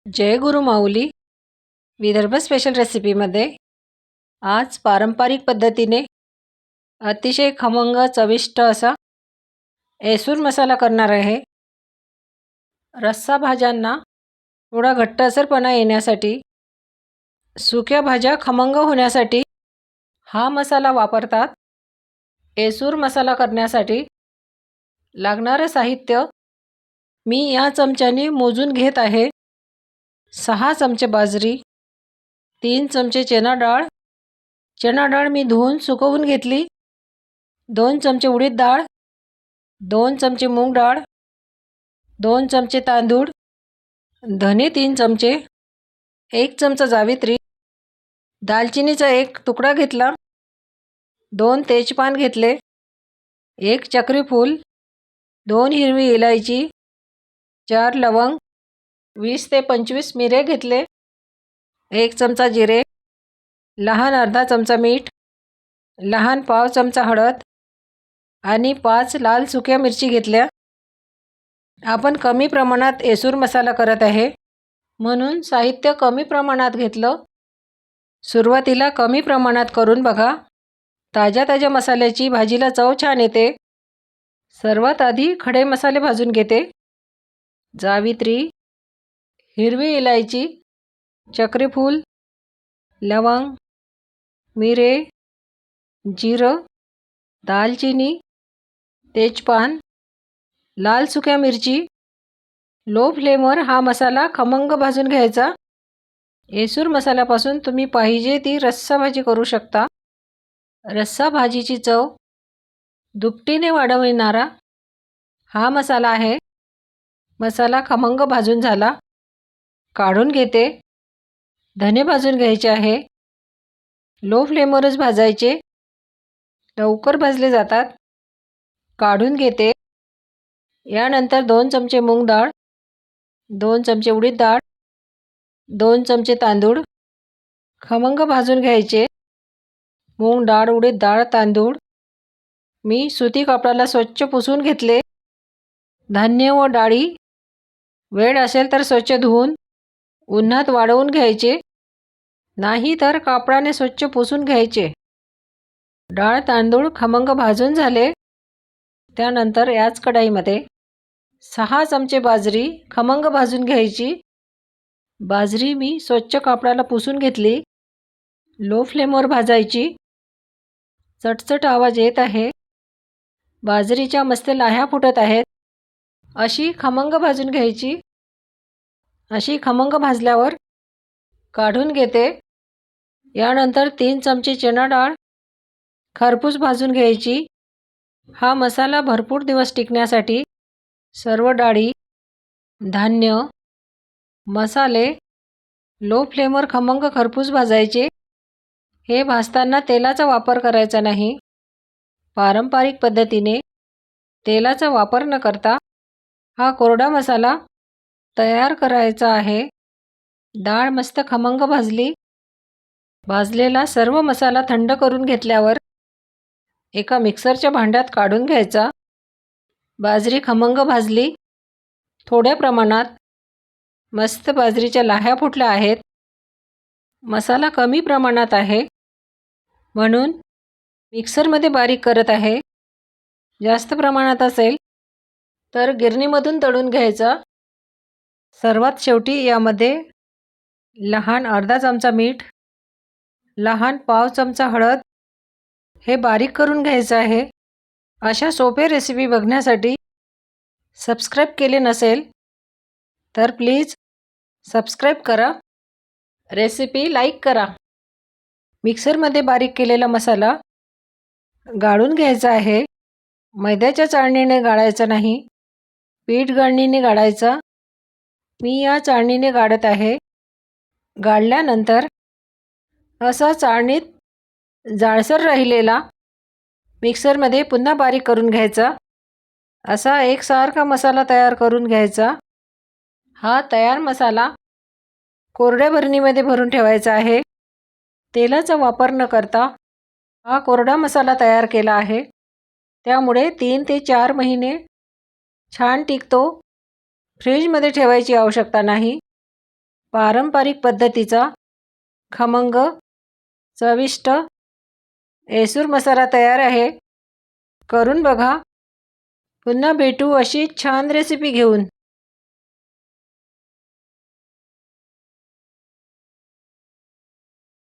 जय गुरु माऊली Vidarbha special रेसिपीमध्ये आज पारंपरिक पद्धतीने अतिशय खमंग चविष्ट असा ऐसूर मसाला करणार आहे। रस्सा भाज्यांना थोडा घट्टसरपणा येण्यासाठी, सुक्या भाज्या खमंग होण्यासाठी हा मसाला वापरतात। ऐसूर मसाला करण्यासाठी लागणारे साहित्य मी या चमच्याने मोजून घेत आहे। 6 चमचे बाजरी, 3 चमचे चणा डाळ मी धुवून सुकवून घेतली, 2 चमचे उडीद डाळ, 2 चमचे मूग डाळ, 2 चमचे तांदूळ, धने 3 चमचे, 1 चमचा जावित्री, दालचिनीचा 1 तुकडा घेतला, 2 तेजपान घेतले, 1 चक्री फूल, 2 हिरवी इलायची, 4 लवंग, 20 ते 25 मिरे घेतले, 1 चमचा जिरे, लहान अर्धा चमचा मीठ, लहान पाव चमचा हळद आणि 5 लाल सुक्या मिरची घेतल्या। आपण कमी प्रमाणात ऐसूर मसाला करत आहे म्हणून साहित्य कमी प्रमाणात घेतलं। सुरुवातीला कमी प्रमाणात करून बघा, ताज्या मसाल्याची भाजीला चव छान येते। सर्वात आधी खडे मसाले भाजून घेते। जावित्री, हिरवी इलायची, चक्री फूल, लवंग, मिरे, जिरं, दालचिनी, तेजपान, लाल सुक्या मिरची। लो फ्लेमवर हा मसाला खमंग भाजून घ्यायचा। ऐसूर मसाल्यापासून तुम्ही पाहिजे ती रस्सा भाजी करू शकता। रस्सा भाजीची चव दुपटीने वाढविणारा हा मसाला आहे। मसाला खमंग भाजून झाला, काढून घेते। धने भाजून घ्यायचे आहे, लो फ्लेमवरच भाजायचे, लवकर भाजले जातात। काढून घेते। यानंतर 2 चमचे मूग डाळ, 2 चमचे उडीद डाळ, 2 चमचे तांदूळ खमंग भाजून घ्यायचे। मूग डाळ, उडीद डाळ, तांदूळ मी सुती कापडाला स्वच्छ पुसून घेतले। धान्य व डाळी वेळ असेल तर स्वच्छ धुवून उन्हात वाळवून घ्यायचे, नाही तर कापडाने स्वच्छ पुसून घ्यायचे। डाळ तांदूळ खमंग भाजून झाले, त्यानंतर याच कढईमध्ये 6 चमचे बाजरी खमंग भाजून घ्यायची। बाजरी मी स्वच्छ कापडाला पुसून घेतली, लो फ्लेमवर भाजायची। चटचट आवाज येत आहे, बाजरीच्या मस्त लाह्या फुटत आहेत। अशी खमंग भाजून घ्यायची। अशी खमंग भाजल्यावर काढून घेते। यानंतर 3 चमचे चणा डाळ खरपूस भाजून घ्यायची। हा मसाला भरपूर दिवस टिकण्यासाठी सर्व डाळी, धान्य, मसाले लो फ्लेमवर खमंग खरपूस भाजायचे। हे भाजताना तेलाचा वापर करायचा नाही। पारंपरिक पद्धतीने तेलाचा वापर न करता हा कोरडा मसाला तयार करायचा आहे। डाळ मस्त खमंग भाजली। भाजलेला सर्व मसाला थंड करून घेतल्यावर एका मिक्सरच्या भांड्यात काढून घ्यायचा। बाजरी खमंग भाजली, थोड्या प्रमाणात मस्त बाजरीच्या लाह्या फुटल्या आहेत। मसाला कमी प्रमाणात आहे म्हणून मिक्सरमध्ये बारीक करत आहे। जास्त प्रमाणात असेल तर गिरणीमधून दळून घ्यायचा। सर्वात शेवटी यामध्ये लहान अर्धा चमचा मीठ, लहान पाव चमचा हळद हे बारीक करून घ्यायचं आहे। अशा सोपे रेसिपी बघण्यासाठी सबस्क्राईब केले नसेल तर प्लीज सबस्क्राईब करा, रेसिपी लाईक करा। मिक्सरमध्ये बारीक केलेला मसाला गाळून घ्यायचा आहे। मैद्याच्या चाळणीने गाळायचा नाही, पीठ गाळणीने गाळायचा। मी या चाळणीने गाळत आहे। गाळल्यानंतर असा चाळणीत जाडसर राहिलेला मिक्सरमध्ये पुन्हा बारीक करून घ्यायचा। असा एकसारखा मसाला तयार करून घ्यायचा। हा तयार मसाला कोरड्या बरणीमध्ये भरून ठेवायचा आहे। तेलाचा वापर न करता हा कोरडा मसाला तयार केला आहे, त्यामुळे 3 ते 4 महिने छान टिकतो। फ्रीजमध्ये ठेवायची आवश्यकता नाही। पारंपरिक पद्धतीचा खमंग चविष्ट ऐसूर मसाला तयार आहे. करून बघा. पुन्हा भेटू अशी छान रेसिपी घेऊन.